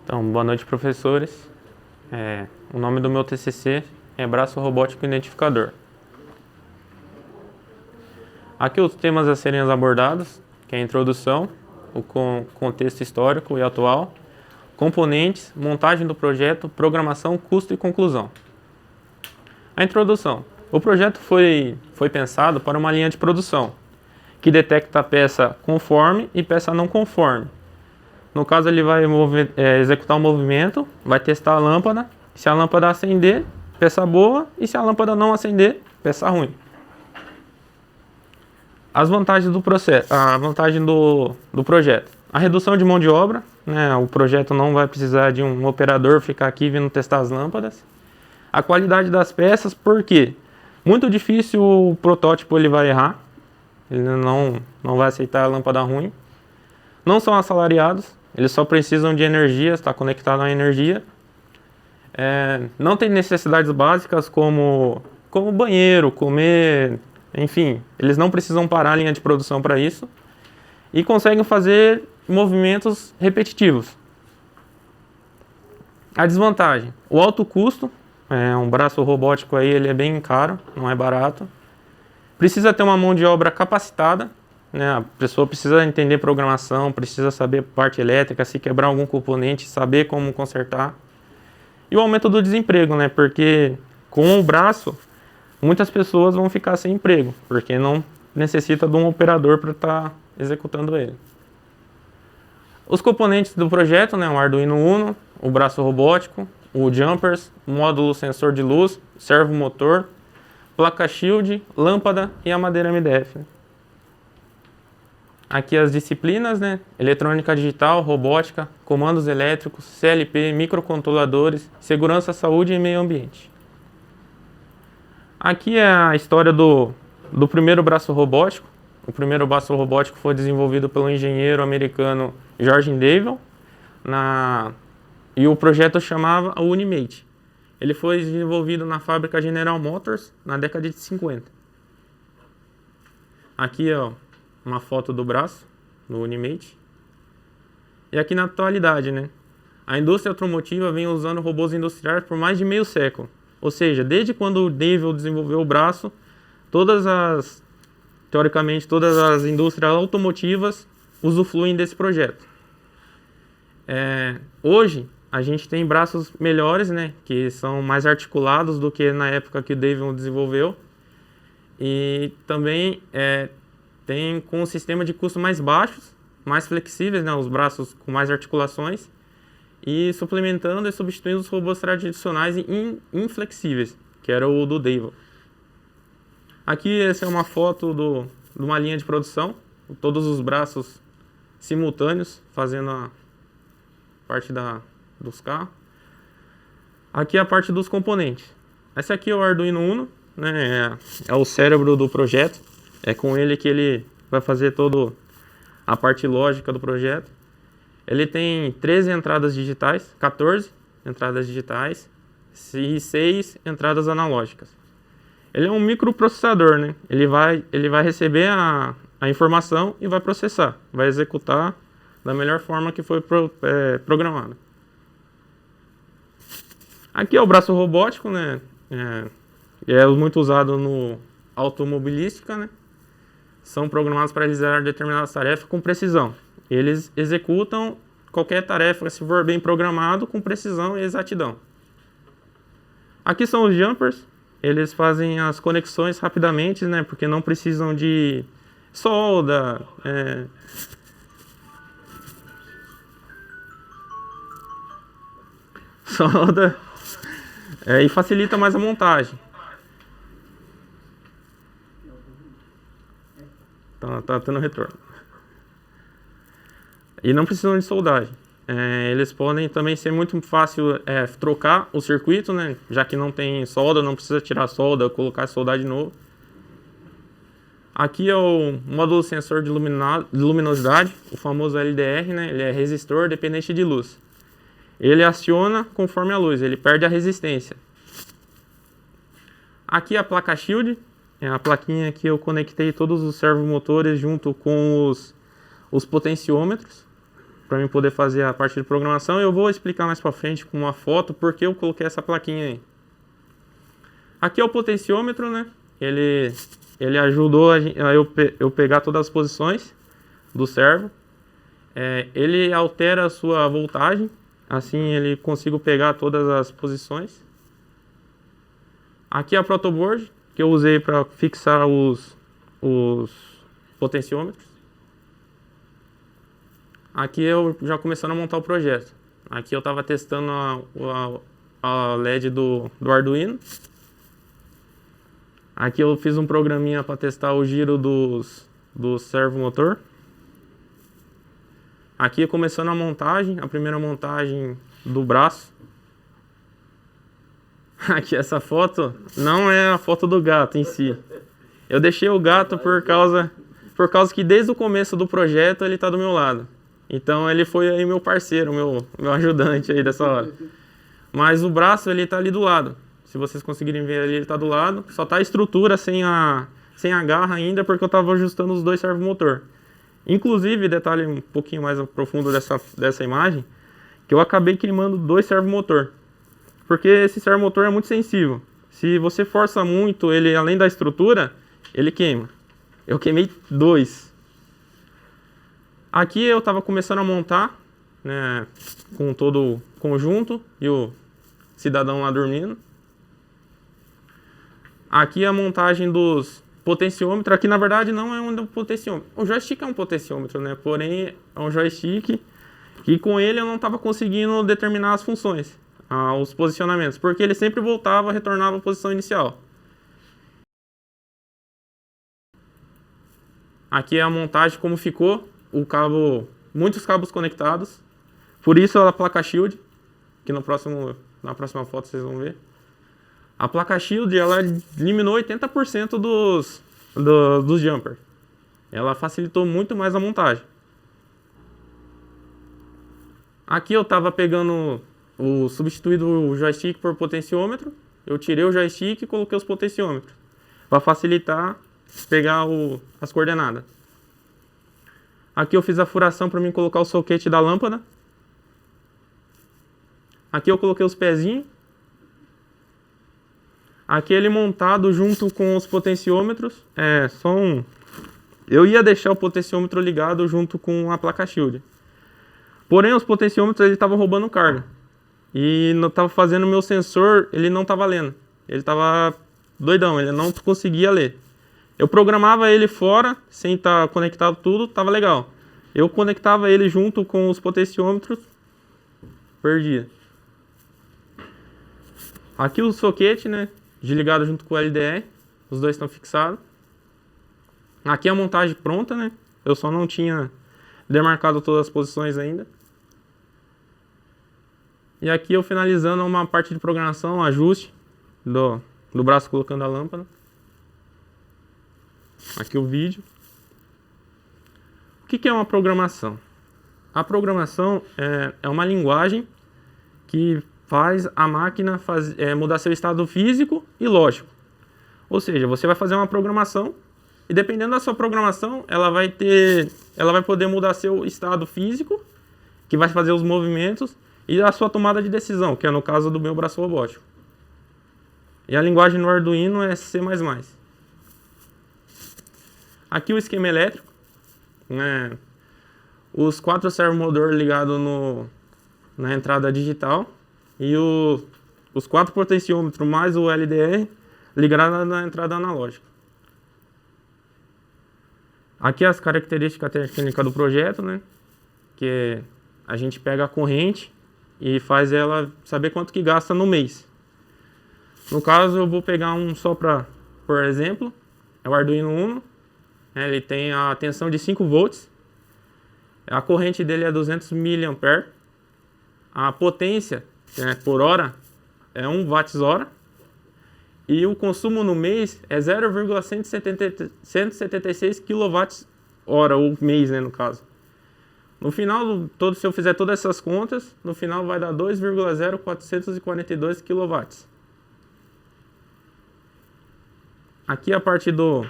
Então, boa noite, professores. O nome do meu TCC é Braço Robótico Identificador. Aqui os temas a serem abordados, que é a introdução, o contexto histórico e atual, componentes, montagem do projeto, programação, custo e conclusão. A introdução. O projeto foi pensado para uma linha de produção, que detecta a peça conforme e peça não conforme. No caso, ele vai executar o movimento, vai testar a lâmpada. Se a lâmpada acender, peça boa, e se a lâmpada não acender, peça ruim. As vantagens do processo, a vantagem do projeto. A redução de mão de obra, né? O projeto não vai precisar de um operador ficar aqui vindo testar as lâmpadas. A qualidade das peças, porque muito difícil o protótipo ele vai errar, ele não vai aceitar a lâmpada ruim. Não são assalariados, eles só precisam de energia, está conectado à energia. Não tem necessidades básicas como banheiro, comer, enfim, eles não precisam parar a linha de produção para isso. E conseguem fazer movimentos repetitivos. A desvantagem, o alto custo, um braço robótico aí ele é bem caro, não é barato. Precisa ter uma mão de obra capacitada, né? A pessoa precisa entender programação, precisa saber parte elétrica, se quebrar algum componente, saber como consertar. E o aumento do desemprego, né? Porque com o braço, muitas pessoas vão ficar sem emprego, porque não necessita de um operador para estar executando ele. Os componentes do projeto, né? O Arduino Uno, o braço robótico, o jumpers, módulo sensor de luz, servomotor, placa shield, lâmpada e a madeira MDF. Aqui as disciplinas, né? Eletrônica digital, robótica, comandos elétricos, CLP, microcontroladores, segurança, saúde e meio ambiente. Aqui é a história do primeiro braço robótico. O primeiro braço robótico foi desenvolvido pelo engenheiro americano George Devil, e o projeto chamava Unimate. Ele foi desenvolvido na fábrica General Motors na década de 50. Aqui, ó, uma foto do braço, do Unimate. E aqui na atualidade, né? A indústria automotiva vem usando robôs industriais por mais de meio século. Ou seja, desde quando o Devil desenvolveu o braço, teoricamente, todas as indústrias automotivas usufruem desse projeto. Hoje, a gente tem braços melhores, né? Que são mais articulados do que na época que o Devil desenvolveu. E também tem com um sistema de custo mais baixos, mais flexíveis, né, os braços com mais articulações, e suplementando e substituindo os robôs tradicionais e inflexíveis, que era o do Devil. Aqui essa é uma foto de uma linha de produção, todos os braços simultâneos, fazendo a parte dos carros. Aqui é a parte dos componentes. Esse aqui é o Arduino Uno, né, é o cérebro do projeto. É com ele que ele vai fazer toda a parte lógica do projeto. Ele tem 13 entradas digitais, 14 entradas digitais e 6 entradas analógicas. Ele é um microprocessador, né? Ele vai receber a informação e vai processar, vai executar da melhor forma que foi programado. Aqui é o braço robótico, né? É muito usado no automobilística, né? São programados para realizar determinadas tarefas com precisão. Eles executam qualquer tarefa, se for bem programado, com precisão e exatidão. Aqui são os jumpers. Eles fazem as conexões rapidamente, né? Porque não precisam de solda. Solda. E facilita mais a montagem. Tá tendo retorno. E não precisam de soldagem. Eles podem também ser muito fácil trocar o circuito, né? Já que não tem solda, não precisa tirar solda, colocar e soldar de novo. Aqui é o módulo sensor de luminosidade, o famoso LDR, né? Ele é resistor dependente de luz. Ele aciona conforme a luz, ele perde a resistência. Aqui é a placa shield. É a plaquinha que eu conectei todos os servomotores junto com os potenciômetros. para mim poder fazer a parte de programação. Eu vou explicar mais para frente com uma foto porque eu coloquei essa plaquinha aí. Aqui é o potenciômetro, né? Ele ajudou a eu pegar todas as posições do servo. Ele altera a sua voltagem, assim ele consigo pegar todas as posições. Aqui é a protoboard, que eu usei para fixar os potenciômetros. Aqui eu já começando a montar o projeto. Aqui eu estava testando a LED do Arduino. Aqui eu fiz um programinha para testar o giro do servomotor. Aqui começando a montagem, a primeira montagem do braço. Aqui essa foto não é a foto do gato em si. Eu deixei o gato por causa que desde o começo do projeto ele está do meu lado. Então ele foi aí meu parceiro, meu ajudante aí dessa hora. Mas o braço ele está ali do lado. Se vocês conseguirem ver ali, ele está do lado. Só está a estrutura sem a garra ainda porque eu estava ajustando os dois servomotor. Inclusive, detalhe um pouquinho mais profundo dessa imagem, que eu acabei queimando 2 servomotor. Porque esse servomotor é muito sensível. Se você força muito ele, além da estrutura, ele queima. Eu queimei 2. Aqui eu estava começando a montar, né, com todo o conjunto e o cidadão lá dormindo. Aqui a montagem dos potenciômetros. Aqui na verdade não é um potenciômetro. O joystick é um potenciômetro, né? Porém é um joystick e com ele eu não estava conseguindo determinar as funções, os posicionamentos, porque ele sempre voltava, retornava à posição inicial. Aqui é a montagem como ficou, muitos cabos conectados. Por isso a placa Shield, que na próxima foto vocês vão ver. A placa Shield ela eliminou 80% dos jumpers. Ela facilitou muito mais a montagem. Aqui eu estava substituindo o joystick por potenciômetro. Eu tirei o joystick e coloquei os potenciômetros para facilitar pegar as coordenadas. Aqui eu fiz a furação para mim colocar o soquete da lâmpada. Aqui eu coloquei os pezinhos. Aqui ele montado junto com os potenciômetros. Eu ia deixar o potenciômetro ligado junto com a placa Shield. Porém os potenciômetros ele estavam roubando carga. E não estava fazendo o meu sensor, ele não estava lendo. Ele estava doidão, ele não conseguia ler. Eu programava ele fora, sem estar conectado tudo, estava legal. Eu conectava ele junto com os potenciômetros, perdia. Aqui o soquete, né? Desligado junto com o LDR, os dois estão fixados. Aqui a montagem pronta, né? Eu só não tinha demarcado todas as posições ainda. E aqui eu finalizando uma parte de programação, ajuste do braço colocando a lâmpada. Aqui o vídeo. O que é uma programação? A programação é uma linguagem que faz a máquina mudar seu estado físico e lógico. Ou seja, você vai fazer uma programação e dependendo da sua programação, ela vai poder mudar seu estado físico, que vai fazer os movimentos, e a sua tomada de decisão, que é no caso do meu braço robótico. E a linguagem no Arduino é C++. Aqui o esquema elétrico, né? Os 4 servomotor ligados na entrada digital e os 4 potenciômetros mais o LDR ligado na entrada analógica. Aqui as características técnicas do projeto, né? Que a gente pega a corrente e faz ela saber quanto que gasta no mês. No caso, eu vou pegar um só por exemplo, é o Arduino Uno. Ele tem a tensão de 5 volts. A corrente dele é 200 mA. A potência por hora é 1 Wh. E o consumo no mês é 0,176 kWh, ou mês, né, no caso. No final, se eu fizer todas essas contas, no final vai dar 2,0442 kW. Aqui a parte do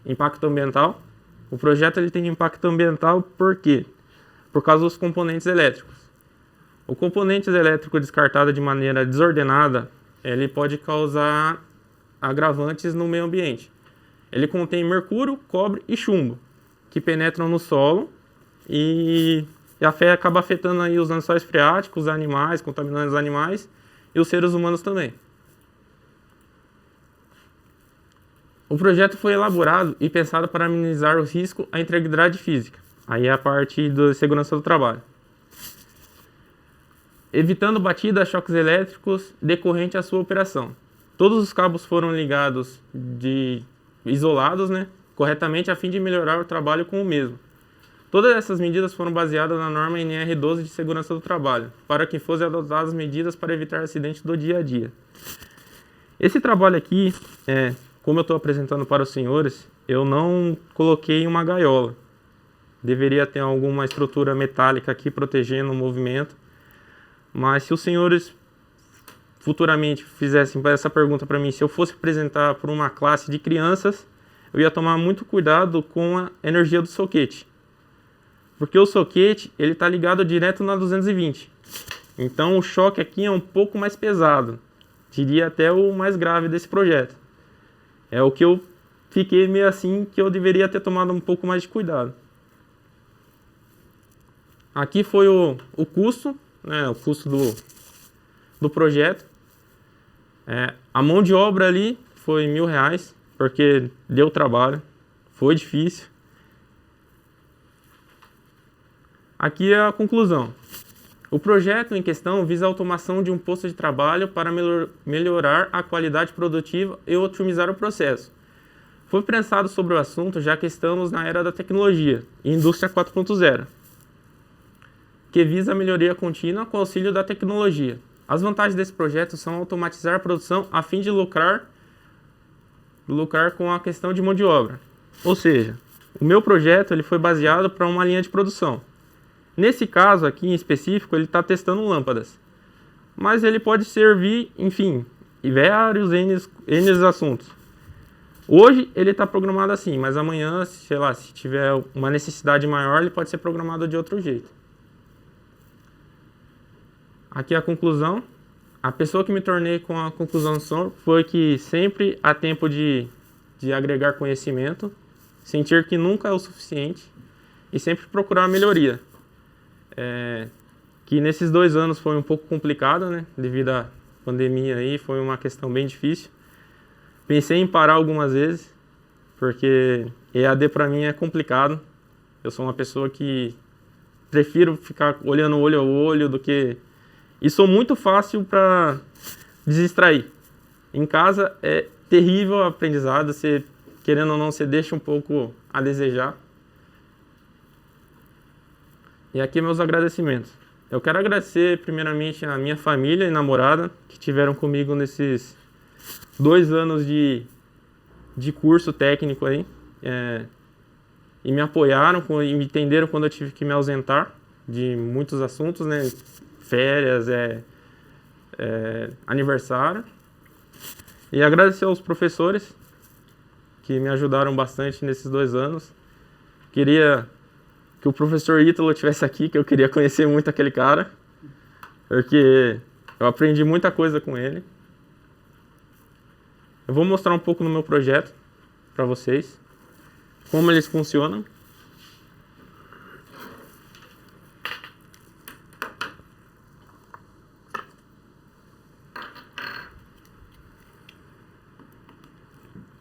impacto ambiental. O projeto ele tem impacto ambiental por quê? Por causa dos componentes elétricos. O componente elétrico descartado de maneira desordenada, ele pode causar agravantes no meio ambiente. Ele contém mercúrio, cobre e chumbo, que penetram no solo e acaba afetando aí os lençóis freáticos, os animais, contaminando os animais e os seres humanos também. O projeto foi elaborado e pensado para minimizar o risco à integridade física. Aí é a parte da segurança do trabalho. Evitando batidas, choques elétricos decorrente à sua operação. Todos os cabos foram ligados isolados, corretamente a fim de melhorar o trabalho com o mesmo. Todas essas medidas foram baseadas na norma NR12 de segurança do trabalho, para que fossem adotadas medidas para evitar acidentes do dia a dia. Esse trabalho aqui, como eu estou apresentando para os senhores, eu não coloquei uma gaiola. Deveria ter alguma estrutura metálica aqui protegendo o movimento. Mas se os senhores futuramente fizessem essa pergunta para mim, se eu fosse apresentar para uma classe de crianças, eu ia tomar muito cuidado com a energia do soquete. Porque o soquete ele está ligado direto na 220. Então o choque aqui é um pouco mais pesado. Diria até o mais grave desse projeto. É o que eu fiquei meio assim, que eu deveria ter tomado um pouco mais de cuidado. Aqui foi o custo, o custo do projeto. A mão de obra ali foi R$1.000, porque deu trabalho, foi difícil. Aqui é a conclusão. O projeto em questão visa a automação de um posto de trabalho para melhorar a qualidade produtiva e otimizar o processo. Foi pensado sobre o assunto já que estamos na era da tecnologia e indústria 4.0, que visa a melhoria contínua com o auxílio da tecnologia. As vantagens desse projeto são automatizar a produção a fim de lucrar com a questão de mão de obra. Ou seja, o meu projeto ele foi baseado para uma linha de produção. Nesse caso aqui em específico, ele está testando lâmpadas. Mas ele pode servir, enfim, em vários N assuntos. Hoje ele está programado assim, mas amanhã, sei lá, se tiver uma necessidade maior, ele pode ser programado de outro jeito. Aqui a conclusão. A pessoa que me tornei com a conclusão foi que sempre há tempo de agregar conhecimento, sentir que nunca é o suficiente e sempre procurar melhoria. Que nesses 2 anos foi um pouco complicado, devido à pandemia aí, foi uma questão bem difícil. Pensei em parar algumas vezes, porque EAD para mim é complicado. Eu sou uma pessoa que prefiro ficar olhando olho a olho do que... E sou muito fácil para distrair. Em casa é terrível o aprendizado, você, querendo ou não, você deixa um pouco a desejar. E aqui meus agradecimentos. Eu quero agradecer primeiramente a minha família e namorada que tiveram comigo nesses 2 anos de curso técnico aí. E me apoiaram e me entenderam quando eu tive que me ausentar de muitos assuntos, férias, aniversário. E agradecer aos professores que me ajudaram bastante nesses 2 anos. Queria que o professor Ítalo estivesse aqui, que eu queria conhecer muito aquele cara, porque eu aprendi muita coisa com ele. Eu vou mostrar um pouco no meu projeto para vocês, como eles funcionam.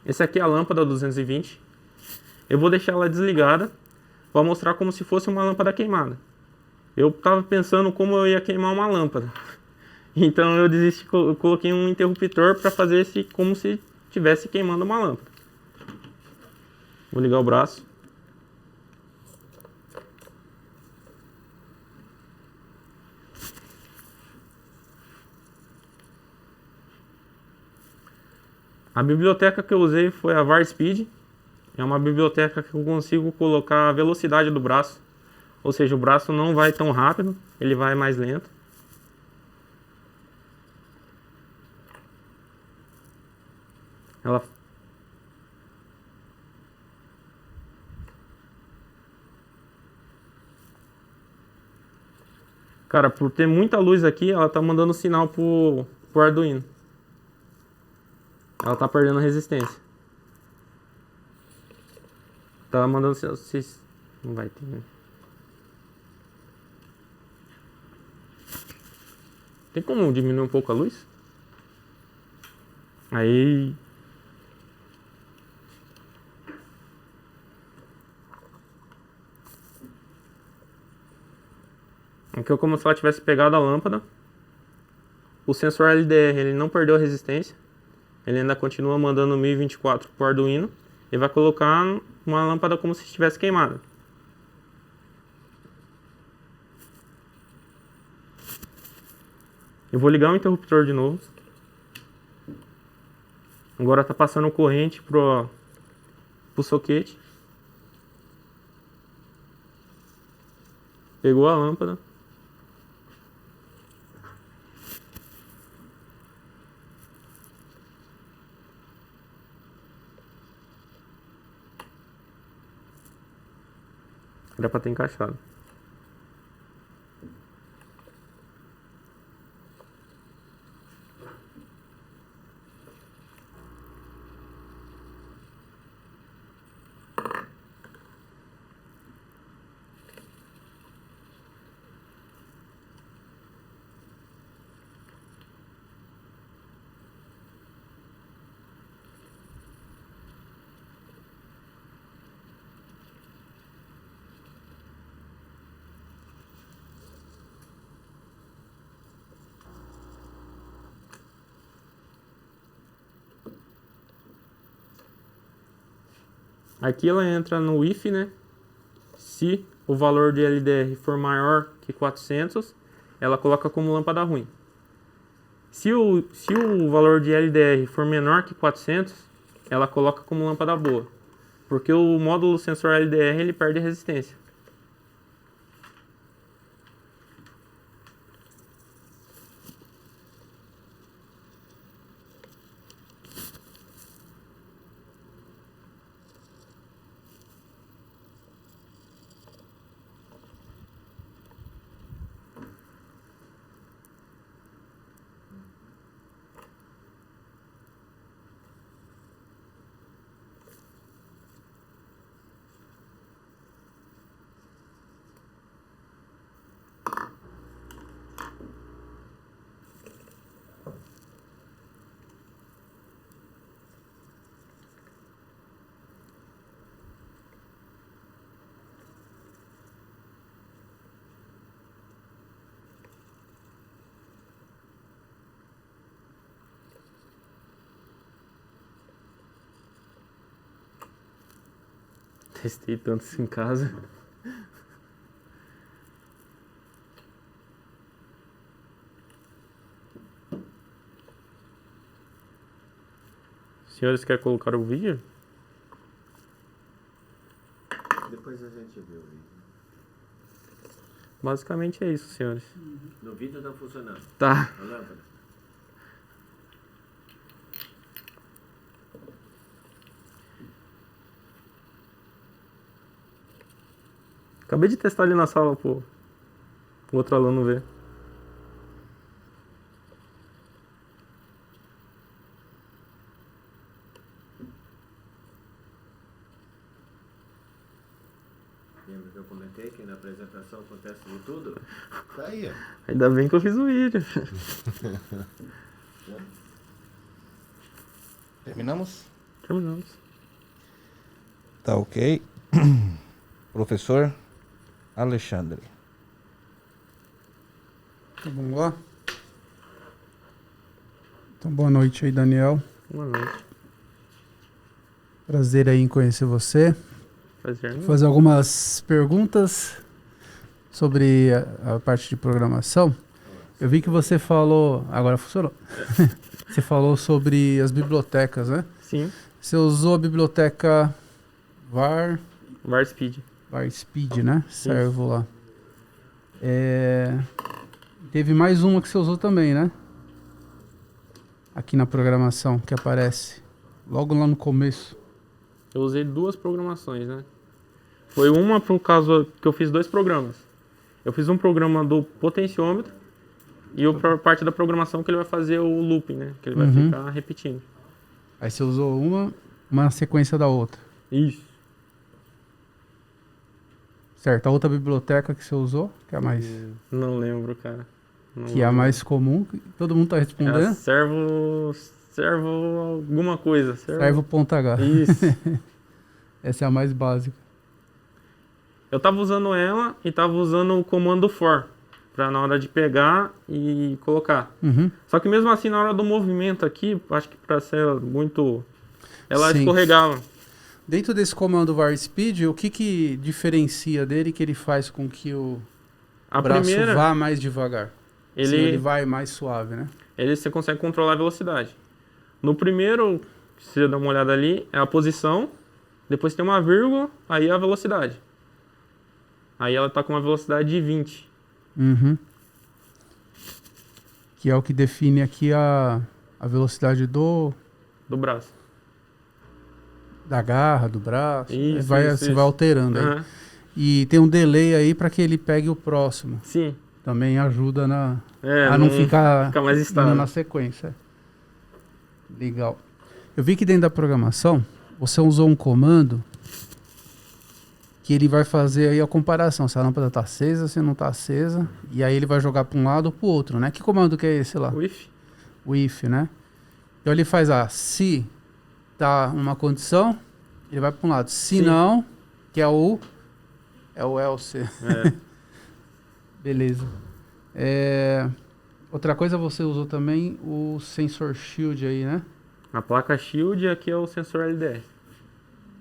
Essa aqui é a lâmpada 220. Eu vou deixar ela desligada para mostrar como se fosse uma lâmpada queimada. Eu estava pensando como eu ia queimar uma lâmpada. Então eu desisti, eu coloquei um interruptor para fazer como se estivesse queimando uma lâmpada. Vou ligar o braço. A biblioteca que eu usei foi a VarSpeed. É uma biblioteca que eu consigo colocar a velocidade do braço. Ou seja, o braço não vai tão rápido, ele vai mais lento. Cara, por ter muita luz aqui, ela tá mandando sinal pro Arduino. Ela tá perdendo resistência. Tá mandando sinal. Não vai ter, né? Tem como diminuir um pouco a luz? Aí. Aqui é como se ela tivesse pegado a lâmpada. O sensor LDR ele não perdeu a resistência. Ele ainda continua mandando 1024 pro Arduino. E vai colocar uma lâmpada como se estivesse queimada. Eu vou ligar o interruptor de novo. Agora tá passando corrente pro soquete. Pegou a lâmpada. Era pra ter encaixado. Aqui ela entra no if, né? Se o valor de LDR for maior que 400, ela coloca como lâmpada ruim. Se o valor de LDR for menor que 400, ela coloca como lâmpada boa. Porque o módulo sensor LDR ele perde resistência. Testei tanto isso em casa. Senhores, querem colocar o vídeo? Depois a gente vê o vídeo. Basicamente é isso, senhores. No vídeo tá funcionando. Tá. A lâmpada. Acabei de testar ali na sala, pô. O outro aluno ver. Lembra que eu comentei que na apresentação acontece de tudo? Tá aí, ó. Ainda bem que eu fiz o vídeo. Terminamos? Terminamos. Tá ok. Professor Alexandre. Então, vamos lá? Então, boa noite aí, Daniel. Boa noite. Prazer aí em conhecer você. Prazer. Vou fazer algumas perguntas sobre a parte de programação. Eu vi que você falou... Agora funcionou. Você falou sobre as bibliotecas, né? Sim. Você usou a biblioteca VarSpeed. VarSpeed, né? Servo lá. Teve mais uma que você usou também, né? Aqui na programação que aparece. Logo lá no começo. Eu usei duas programações, né? Foi uma por causa que eu fiz dois programas. Eu fiz um programa do potenciômetro e a parte da programação que ele vai fazer o looping, né? Que ele vai ficar repetindo. Aí você usou uma sequência da outra. Isso. Certo. A outra biblioteca que você usou, que é a mais, Não lembro, cara. Não que é a lembro. mais comum, que todo mundo tá É respondendo. servo alguma coisa. Servo.h. Isso. Essa é a mais básica. Eu tava usando ela e tava usando o comando for, pra na hora de pegar e colocar. Uhum. Só que mesmo assim, na hora do movimento aqui, acho que pra ser muito... Ela Sim. escorregava. Dentro desse comando var speed, o que diferencia dele que ele faz com que o A braço primeira, vá mais devagar? Sim, ele ele vai mais suave, né? você consegue controlar a velocidade. No primeiro, se você dá uma olhada ali, é a posição, depois tem uma vírgula, aí é a velocidade. Aí ela tá com uma velocidade de 20. Uhum. Que é o que define aqui a velocidade Do braço. da garra, do braço. Isso, Você isso. vai alterando aí. Aham. E tem um delay aí para que ele pegue o próximo. Sim. Também ajuda É, a não ficar fica mais indo estável. na sequência. Legal. Eu vi que dentro da programação você usou um comando que ele vai fazer aí a comparação, se a lâmpada está acesa, se não está acesa, e aí ele vai jogar para um lado ou para o outro, né? Que comando que é esse lá? O if. O if, né? Então ele faz se tá uma condição, ele vai para um lado. Se Sim. não, que é o else. É. Beleza. Outra coisa, você usou também o sensor shield aí, né? A placa shield aqui é o sensor LDR.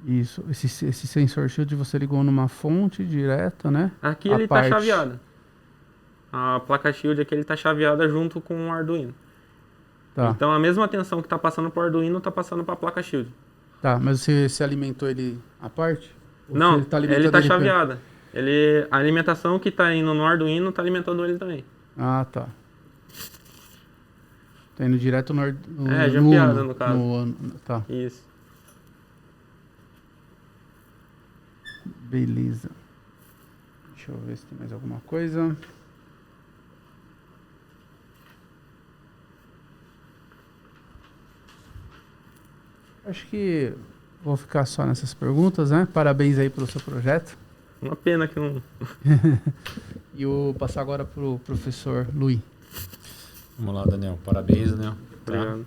Isso. Esse sensor shield você ligou numa fonte direta, né? Aqui A ele parte- tá chaveado. A placa shield aqui ele tá chaveada junto com o Arduino. Tá. Então a mesma tensão que tá passando pro Arduino tá passando pra placa shield. Tá, mas você alimentou ele à parte? Ou Não, você ele alimentando tá pe- chaveada. A alimentação que tá indo no Arduino tá alimentando ele também. Ah, tá. Tá indo direto no jampeada, no caso. Tá, Isso. beleza. Deixa eu ver se tem mais alguma coisa. Acho que vou ficar só nessas perguntas, né? Parabéns aí pelo seu projeto. Uma pena que não... E eu vou passar agora pro professor Luiz. Vamos lá, Daniel. Parabéns, Daniel. Tá? Obrigado.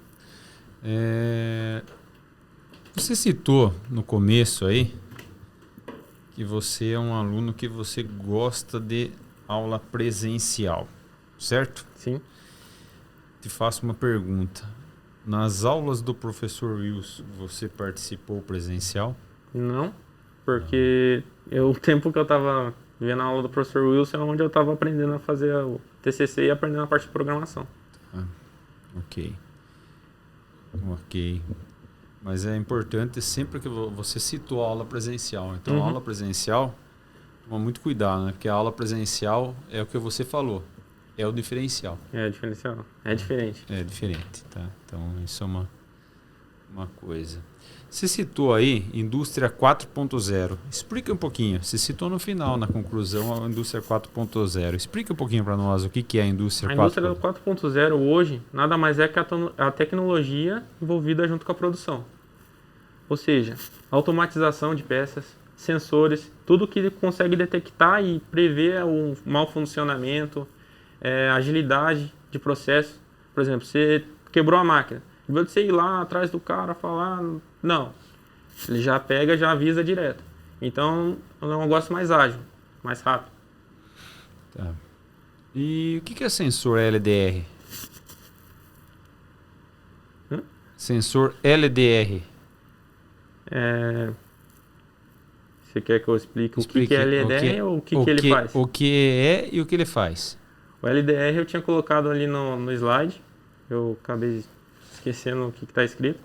Você citou no começo aí que você é um aluno que você gosta de aula presencial, certo? Sim. Te faço uma pergunta. Nas aulas do professor Wilson, você participou presencial? Não, porque o tempo que eu tava vendo a aula do professor Wilson é onde eu tava aprendendo a fazer o TCC e aprendendo a parte de programação. Ok. Ok. Mas é importante sempre que você citou a aula presencial. Então, a aula presencial, toma muito cuidado, né? Porque a aula presencial é o que você falou. É o diferencial. É diferencial. É diferente. É diferente, tá? Então, isso é uma coisa. Você citou aí Indústria 4.0. Explica um pouquinho. Você citou no final, na conclusão, a Indústria 4.0. Explica um pouquinho para nós o que é a Indústria A 4.0. indústria 4.0 hoje nada mais é que a tecnologia envolvida junto com a produção. Ou seja, automatização de peças, sensores, tudo que ele consegue detectar e prever o mau funcionamento, agilidade de processo. Por exemplo, você quebrou a máquina. Em vez de você ir lá atrás do cara falar, não. Ele já pega, já avisa direto. Então, é um negócio mais ágil, mais rápido. Tá. E o que é sensor LDR? Sensor LDR. Você quer que eu explique o que Explique é LDR ou o que ele faz? O que é e o que ele faz. O LDR eu tinha colocado ali no slide. Eu acabei esquecendo o que está escrito.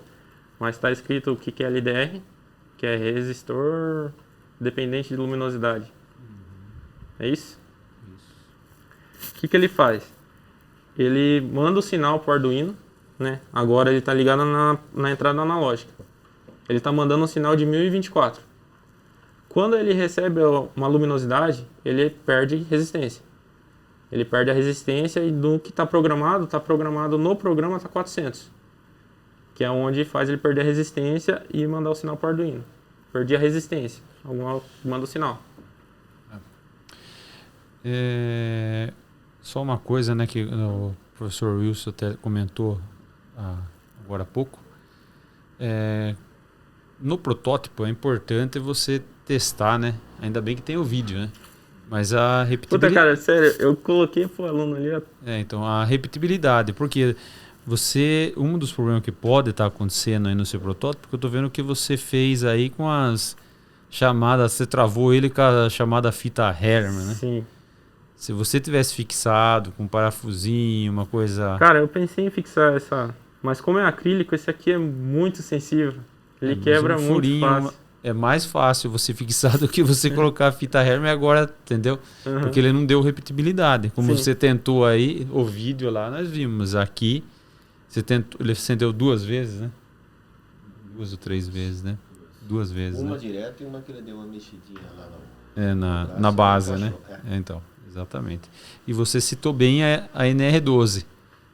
Mas está escrito o que é LDR, que é resistor dependente de luminosidade. É isso? O que ele faz? Ele manda o sinal para o Arduino, né? Agora ele está ligado na entrada analógica. Ele está mandando um sinal de 1024. quando ele recebe uma luminosidade, ele perde resistência. Ele perde a resistência e do que está programado no programa está 400. Que é onde faz ele perder a resistência e mandar o sinal para o Arduino. Perdi a resistência, manda o sinal. Só uma coisa, né, que o professor Wilson até comentou agora há pouco. No protótipo é importante você testar, né? Ainda bem que tem o vídeo, né? Mas a repetibilidade... Puta, cara, sério, eu coloquei pro aluno ali... Então, a repetibilidade, porque um dos problemas que pode estar acontecendo aí no seu protótipo, porque eu tô vendo que você fez aí com as chamadas, você travou ele com a chamada fita Herman, né? Sim. Se você tivesse fixado com um parafusinho, uma coisa... Cara, eu pensei em fixar essa... Mas como é acrílico, esse aqui é muito sensível. Ele quebra muito fácil. É mais fácil você fixar do que você colocar a fita Herman agora, entendeu? Porque ele não deu repetibilidade. Como você tentou aí, o vídeo lá, nós vimos. Aqui, ele acendeu 2 vezes, né? 2 ou 3 vezes, né? 2 vezes, Uma né? direto e uma que ele deu uma mexidinha lá na base, né? Então, exatamente. E você citou bem a NR12.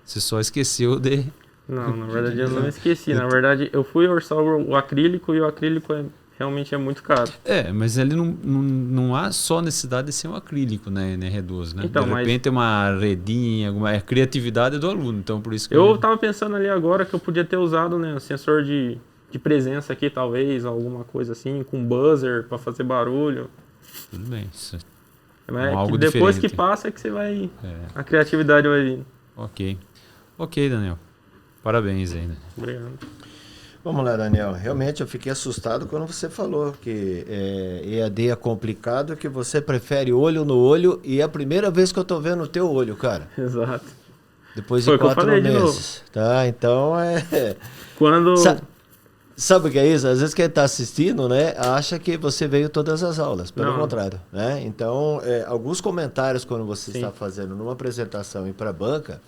Você só esqueceu de... Não, na verdade eu não esqueci. Na verdade, eu fui orçar o acrílico e o acrílico realmente é muito caro. Mas ele não há só necessidade de ser um acrílico, né, NR12, né? Então, de repente uma redinha, alguma criatividade do aluno, então por isso que... Eu tava pensando ali agora que eu podia ter usado, né, sensor de presença aqui, talvez, alguma coisa assim, com buzzer para fazer barulho. Tudo bem, isso é algo que depois diferente. que passa é que você vai... A criatividade vai vir. Ok, Daniel. Parabéns ainda. Obrigado. Vamos lá, Daniel. Realmente eu fiquei assustado quando você falou que EAD é complicado, que você prefere olho no olho, e é a primeira vez que eu tô vendo o teu olho, cara. Exato. Depois Foi de o que eu 4 falei de meses. Tá, então Quando... Sabe o que é isso? Às vezes quem está assistindo, né, acha que você veio todas as aulas, pelo contrário, né? Então, alguns comentários quando você está fazendo numa apresentação e para a banca,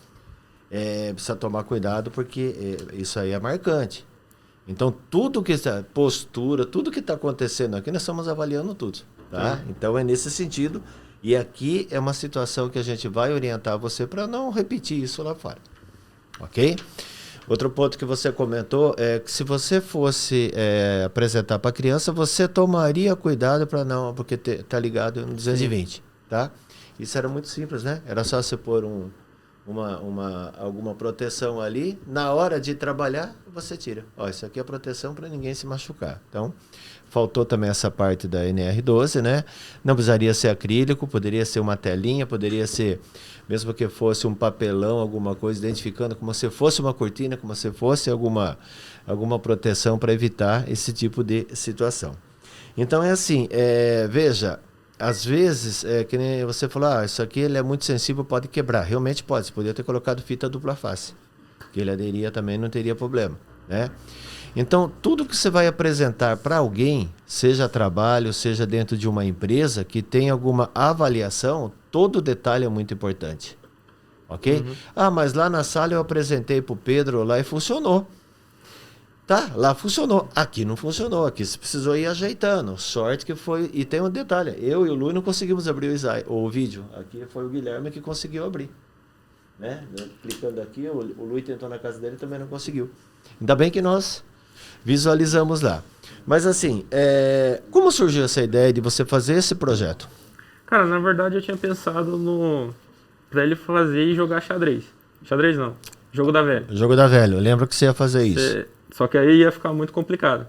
precisa tomar cuidado porque isso aí é marcante. Então, tudo que está, postura, tudo que está acontecendo aqui, nós estamos avaliando tudo, tá? Então, é nesse sentido. E aqui é uma situação que a gente vai orientar você para não repetir isso lá fora, ok? Outro ponto que você comentou é que se você fosse apresentar para a criança, você tomaria cuidado para não, porque tá ligado no 220, tá? Isso era muito simples, né? Era só você pôr alguma proteção ali, na hora de trabalhar, você tira. Ó, isso aqui é proteção para ninguém se machucar. Então, faltou também essa parte da NR12, né? Não precisaria ser acrílico, poderia ser uma telinha, poderia ser, mesmo que fosse um papelão, alguma coisa, identificando como se fosse uma cortina, como se fosse alguma proteção para evitar esse tipo de situação. Então, é assim, veja, às vezes, que nem você falou, isso aqui ele é muito sensível, pode quebrar. Realmente pode, você poderia ter colocado fita dupla face, que ele aderiria também, não teria problema, né? Então, tudo que você vai apresentar para alguém, seja trabalho, seja dentro de uma empresa que tem alguma avaliação, todo detalhe é muito importante, ok? Mas lá na sala eu apresentei para o Pedro lá e funcionou. Tá, lá funcionou. Aqui não funcionou. Aqui você precisou ir ajeitando. Sorte que foi... E tem um detalhe. Eu e o Lu não conseguimos abrir o vídeo. Aqui foi o Guilherme que conseguiu abrir. Né? Clicando aqui, o Lu tentou na casa dele e também não conseguiu. Ainda bem que nós visualizamos lá. Mas assim, como surgiu essa ideia de você fazer esse projeto? Cara, na verdade eu tinha pensado pra ele fazer e jogar xadrez. Xadrez não. Jogo da velha. Jogo da velha. Eu lembro que você ia fazer isso. Só que aí ia ficar muito complicado.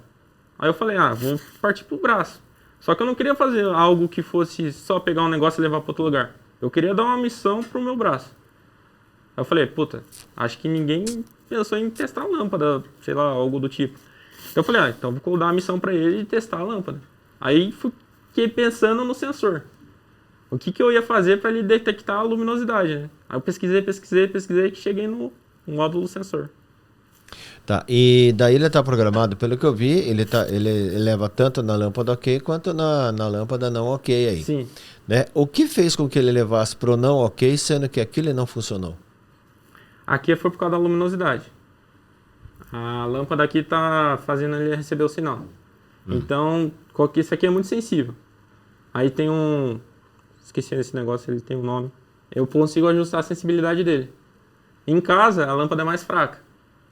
Aí eu falei, vou partir pro braço. Só que eu não queria fazer algo que fosse só pegar um negócio e levar para outro lugar. Eu queria dar uma missão pro meu braço. Aí eu falei, acho que ninguém pensou em testar a lâmpada, sei lá, algo do tipo. Eu falei, então vou dar uma missão para ele e testar a lâmpada. Aí fiquei pensando no sensor. O que eu ia fazer para ele detectar a luminosidade, né? Aí eu pesquisei, que cheguei no módulo do sensor. Tá, e daí ele está programado, pelo que eu vi, ele leva tanto na lâmpada ok quanto na lâmpada não ok aí. Sim. Né? O que fez com que ele levasse para o não ok, sendo que aquilo não funcionou? Aqui foi por causa da luminosidade. A lâmpada aqui tá fazendo ele receber o sinal. Então, isso aqui é muito sensível. Aí tem esqueci esse negócio, ele tem um nome. Eu consigo ajustar a sensibilidade dele. Em casa, a lâmpada é mais fraca.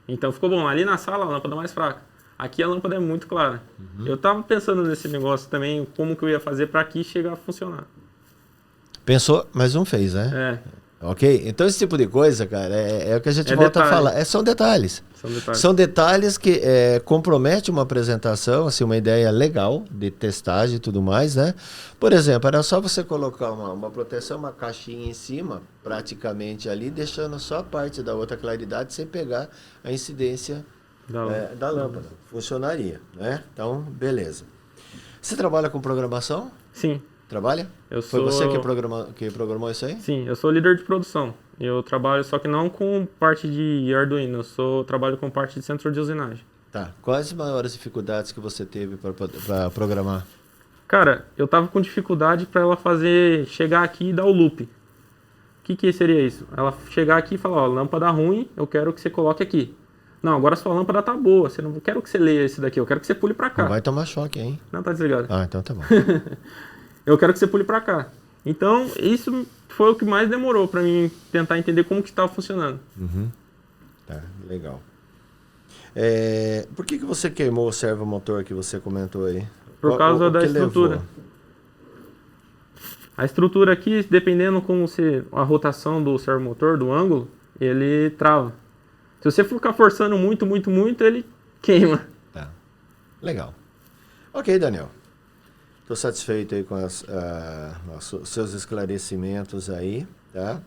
Então ficou bom. Ali na sala, a lâmpada é mais fraca. Aqui a lâmpada é muito clara. Eu tava pensando nesse negócio também, como que eu ia fazer para aqui chegar a funcionar. Pensou, mas não fez, né? É, Ok? Então esse tipo de coisa, cara, é o que a gente É volta detalhe. a falar. São detalhes. são detalhes. São detalhes que comprometem uma apresentação, assim, uma ideia legal de testagem e tudo mais, né? Por exemplo, era só você colocar uma proteção, uma caixinha em cima, praticamente ali, deixando só a parte da outra claridade sem pegar a incidência da lâmpada. Funcionaria, né? Então, beleza. Você trabalha com programação? Sim, Trabalha? eu Foi sou... você que programou isso aí? Sim, eu sou líder de produção. Eu trabalho, só que não com parte de Arduino, trabalho com parte de centro de usinagem. Tá. Quais as maiores dificuldades que você teve para programar? Cara, eu tava com dificuldade para ela chegar aqui e dar o loop. O que seria isso? Ela chegar aqui e falar, ó, lâmpada ruim, eu quero que você coloque aqui. Não, agora sua lâmpada tá boa, eu não quero que você leia esse daqui, eu quero que você pule para cá. Não vai tomar choque, hein? Não, tá desligado. Ah, então tá bom. Eu quero que você pule para cá. Então, isso foi o que mais demorou para mim tentar entender como que estava funcionando. Tá, legal. Por que você queimou o servomotor que você comentou aí? Por causa da que estrutura. levou? A estrutura aqui, dependendo como a rotação do servomotor, do ângulo, ele trava. Se você ficar forçando muito, muito, muito, ele queima. Tá. Legal. Ok, Daniel. Estou satisfeito aí com os seus esclarecimentos aí, tá?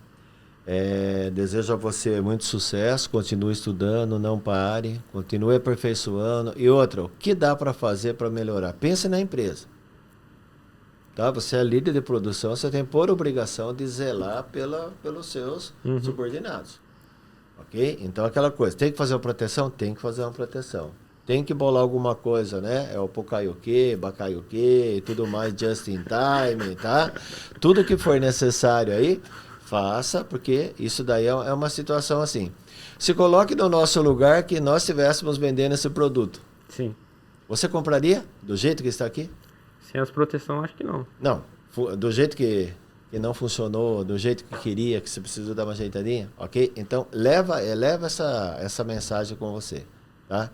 Desejo a você muito sucesso, continue estudando, não pare, continue aperfeiçoando. E outra, o que dá para fazer para melhorar? Pense na empresa. Tá? Você é líder de produção, você tem por obrigação de zelar pelos seus subordinados. Ok? Então aquela coisa, tem que fazer uma proteção? Tem que fazer uma proteção. Tem que bolar alguma coisa, né? É o Pokaioke, Bakaioke e tudo mais, just in time, tá? Tudo que for necessário aí, faça, porque isso daí é uma situação assim. Se coloque no nosso lugar que nós estivéssemos vendendo esse produto. Sim. Você compraria do jeito que está aqui? Sem as proteções, acho que não. Não. Do jeito que não funcionou, do jeito que queria, que você precisou dar uma ajeitadinha, ok? Então, leva essa mensagem com você, tá?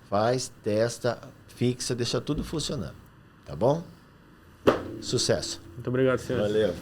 Faz, testa, fixa, deixa tudo funcionando, tá bom? Sucesso. Muito obrigado, senhor. Valeu.